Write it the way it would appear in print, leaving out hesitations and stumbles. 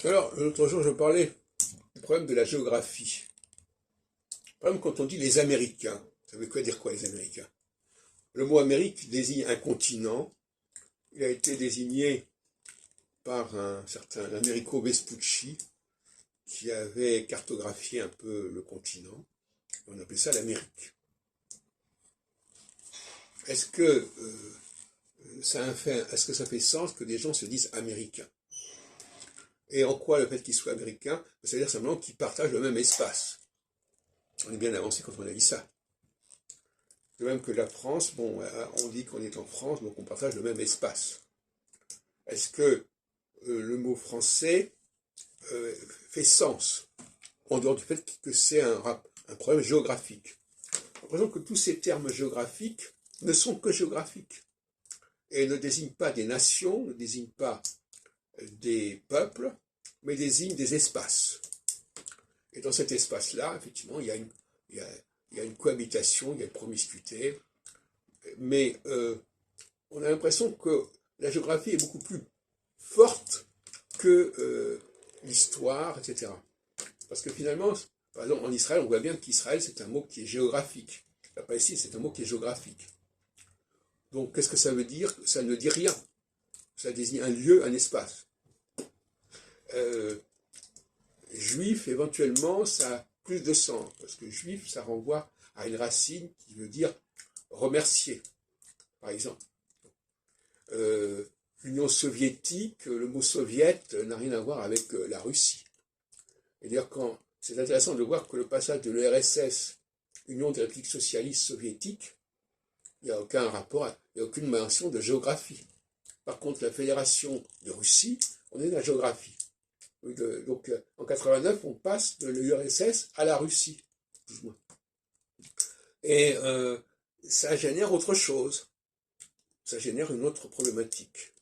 Alors, l'autre jour, je parlais du problème de la géographie. Par exemple, quand on dit les Américains, ça veut quoi dire quoi les Américains? Le mot Amérique désigne un continent. Il a été désigné par un certain Amerigo Vespucci qui avait cartographié un peu le continent. On appelait ça l'Amérique. Est-ce que, est-ce que ça fait sens que des gens se disent américains? Et en quoi le fait qu'ils soient américains, c'est-à-dire simplement qu'ils partagent le même espace. On est bien avancé quand on a dit ça. De même que la France, bon, on dit qu'on est en France, donc on partage le même espace. Est-ce que le mot français fait sens, en dehors du fait que c'est un problème géographique? J'ai l'impression que tous ces termes géographiques ne sont que géographiques et ne désignent pas des nations, ne désignent pas des peuples, mais désignent des espaces. Et dans cet espace-là, effectivement, il y a une cohabitation, il y a une promiscuité, mais on a l'impression que la géographie est beaucoup plus forte que l'histoire, etc. Parce que finalement, par exemple, en Israël, on voit bien qu'Israël, c'est un mot qui est géographique. La Palestine, c'est un mot qui est géographique. Donc, qu'est-ce que ça veut dire? Ça ne dit rien. Ça désigne un lieu, un espace. Juif, éventuellement, ça a plus de sens. Parce que juif, ça renvoie à une racine qui veut dire remercier, par exemple. L'Union soviétique, le mot soviète n'a rien à voir avec la Russie. Et d'ailleurs, c'est intéressant de voir que le passage de l'URSS, Union des républiques socialistes soviétiques, il n'y a aucun rapport, il n'y a aucune mention de géographie. Par contre, la Fédération de Russie, on est dans la géographie. Donc, en 89, on passe de l'URSS à la Russie, plus ou moins. Et ça génère autre chose. Ça génère une autre problématique.